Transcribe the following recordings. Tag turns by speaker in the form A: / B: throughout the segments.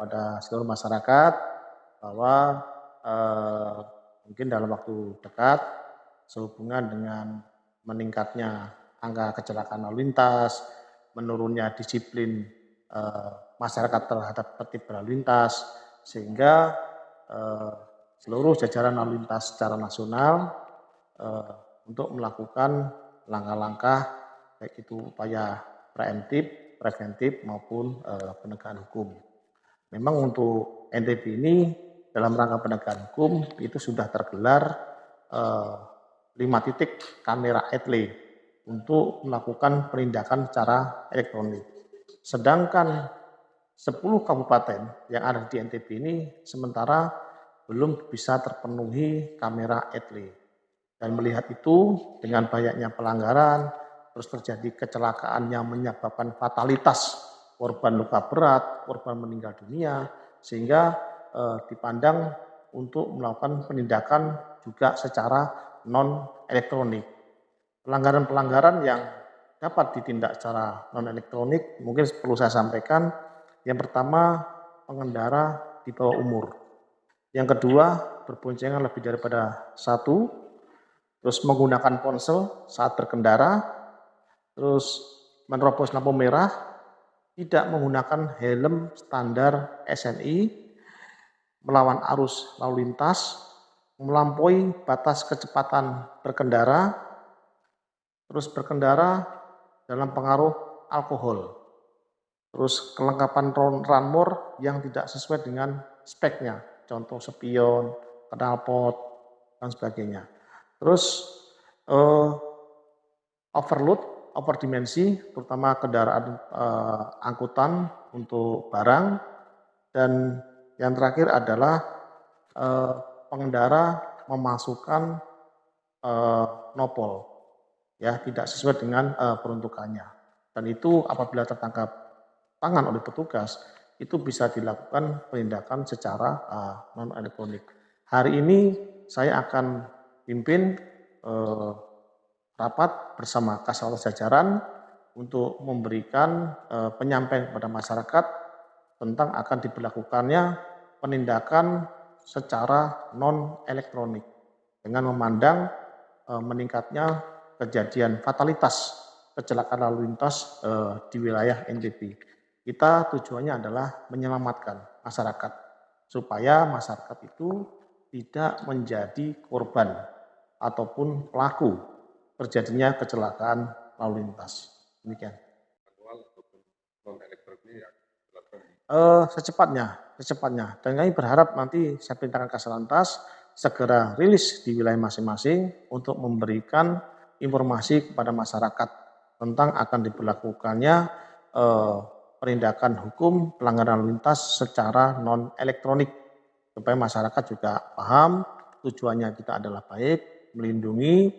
A: kepada seluruh masyarakat bahwa mungkin dalam waktu dekat sehubungan dengan meningkatnya angka kecelakaan lalu lintas, menurunnya disiplin masyarakat terhadap tertib berlalu lintas, sehingga seluruh jajaran lalu lintas secara nasional untuk melakukan langkah-langkah baik itu upaya preventif maupun penegakan hukum. Memang untuk NTB ini dalam rangka penegakan hukum itu sudah tergelar 5 titik kamera etle untuk melakukan penindakan secara elektronik. Sedangkan 10 kabupaten yang ada di NTB ini sementara belum bisa terpenuhi kamera etle. Dan melihat itu dengan banyaknya pelanggaran, terus terjadi kecelakaan yang menyebabkan fatalitas, korban luka berat, korban meninggal dunia, sehingga dipandang untuk melakukan penindakan juga secara non-elektronik. Pelanggaran-pelanggaran yang dapat ditindak secara non-elektronik mungkin perlu saya sampaikan. Yang pertama, pengendara di bawah umur. Yang kedua, berboncengan lebih daripada 1, terus menggunakan ponsel saat berkendara, terus menerobos lampu merah, tidak menggunakan helm standar SNI, melawan arus lalu lintas, melampaui batas kecepatan berkendara, terus berkendara dalam pengaruh alkohol, terus kelengkapan runmor yang tidak sesuai dengan speknya, contoh spion, knalpot, dan sebagainya. Terus overload, overdimensi, terutama kendaraan angkutan untuk barang, dan yang terakhir adalah pengendara memasukkan nopol, ya tidak sesuai dengan peruntukannya. Dan itu apabila tertangkap tangan oleh petugas, itu bisa dilakukan penindakan secara non-elektronik. Hari ini saya akan pimpin rapat bersama Kasaulas jajaran untuk memberikan penyampaian kepada masyarakat tentang akan diberlakukannya penindakan secara non-elektronik dengan memandang meningkatnya kejadian fatalitas kecelakaan lalu lintas di wilayah NTB. Kita tujuannya adalah menyelamatkan masyarakat supaya masyarakat itu tidak menjadi korban ataupun pelaku terjadinya kecelakaan lalu lintas. Demikian. Secepatnya. Dan kami berharap nanti saya perintahkan Kaslantas segera rilis di wilayah masing-masing untuk memberikan informasi kepada masyarakat tentang akan diberlakukannya penindakan hukum pelanggaran lalu lintas secara non-elektronik supaya masyarakat juga paham tujuannya kita adalah baik, melindungi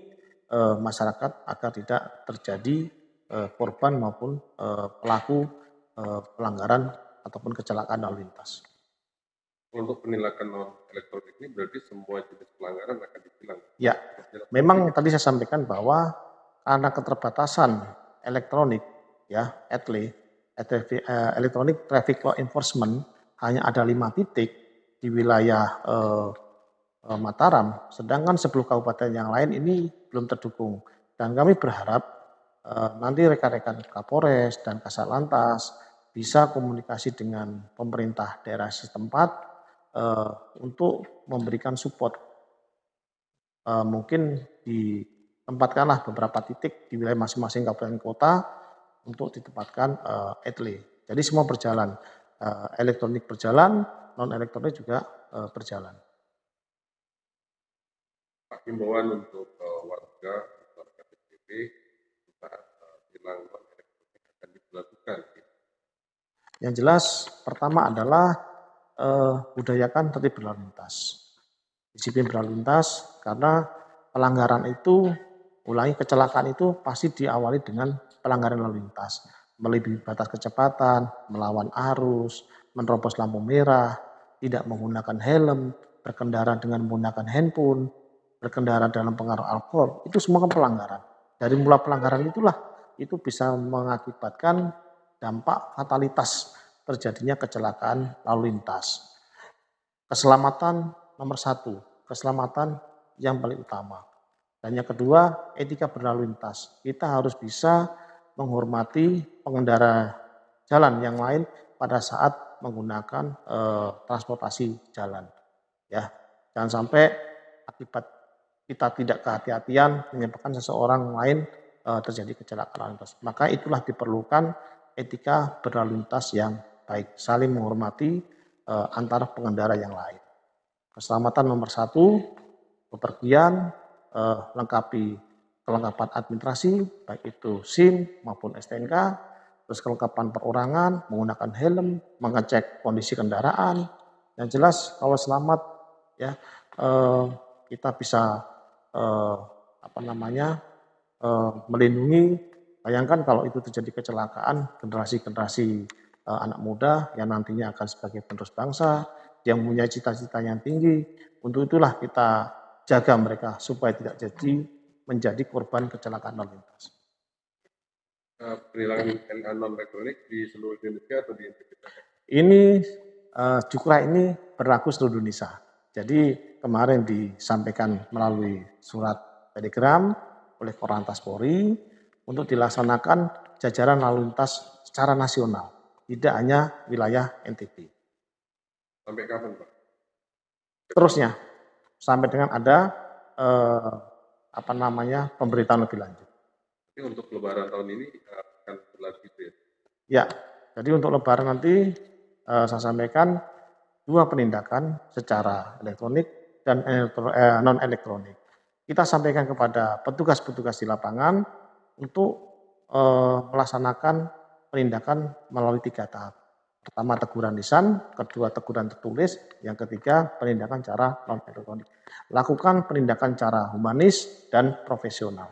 A: masyarakat agar tidak terjadi korban maupun pelaku pelanggaran ataupun kecelakaan lalu lintas.
B: Untuk penindakan non-elektronik ini berarti semua jenis pelanggaran akan ditilang?
A: Ya, memang tadi saya sampaikan bahwa karena keterbatasan elektronik, ya, Electronic Traffic Law Enforcement hanya ada 5 titik di wilayah Mataram, sedangkan 10 kabupaten yang lain ini belum terdukung. Dan kami berharap nanti rekan-rekan Kapolres dan Kasatlantas bisa komunikasi dengan pemerintah daerah setempat untuk memberikan support. Mungkin ditempatkanlah beberapa titik di wilayah masing-masing kabupaten kota untuk ditempatkan etle. Jadi semua berjalan, elektronik berjalan, non-elektronik juga berjalan.
B: Himbauan untuk warga NTB saat tilang non-elektronik akan dilakukan.
A: Yang jelas pertama adalah budayakan tertib berlalu lintas, disiplin berlalu lintas, karena pelanggaran itu, kecelakaan itu pasti diawali dengan pelanggaran lalu lintas, melebihi batas kecepatan, melawan arus, menerobos lampu merah, tidak menggunakan helm, berkendara dengan menggunakan handphone, berkendara dalam pengaruh alkohol, itu semua kan pelanggaran. Dari mulai pelanggaran itulah itu bisa mengakibatkan dampak fatalitas terjadinya kecelakaan lalu lintas. Keselamatan nomor satu, keselamatan yang paling utama. Dan yang kedua, etika berlalu lintas. Kita harus bisa menghormati pengendara jalan yang lain pada saat menggunakan transportasi jalan. Ya, jangan sampai akibat kita tidak kehati-hatian menyebabkan seseorang lain terjadi kecelakaan lalu lintas. Maka itulah diperlukan etika berlalu lintas yang baik, saling menghormati antara pengendara yang lain. Keselamatan nomor satu, bepergian, lengkapi kelengkapan administrasi, baik itu SIM maupun STNK, terus kelengkapan perorangan, menggunakan helm, mengecek kondisi kendaraan. Yang jelas kalau selamat ya kita bisa melindungi. Bayangkan kalau itu terjadi kecelakaan, generasi-generasi anak muda yang nantinya akan sebagai penerus bangsa, yang punya cita-cita yang tinggi. Untuk itulah kita jaga mereka supaya tidak menjadi korban kecelakaan lalu lintas.
B: Penilangan NA non elektronik di seluruh Indonesia atau di Indonesia?
A: Ini Jukra ini berlaku seluruh Indonesia. Jadi kemarin disampaikan melalui surat telegram oleh Korlantas Polri untuk dilaksanakan jajaran lalu lintas secara nasional, tidak hanya wilayah NTB.
B: Sampai kapan, Pak?
A: Terusnya sampai dengan ada pemberitaan lebih lanjut.
B: Jadi untuk Lebaran tahun ini akan berlaku itu ya?
A: Ya, jadi untuk Lebaran nanti saya sampaikan 2 penindakan secara elektronik dan non elektronik. Kita sampaikan kepada petugas-petugas di lapangan untuk melaksanakan penindakan melalui 3 tahap. Pertama teguran lisan, kedua teguran tertulis, yang ketiga penindakan cara non elektronik. Lakukan penindakan cara humanis dan profesional.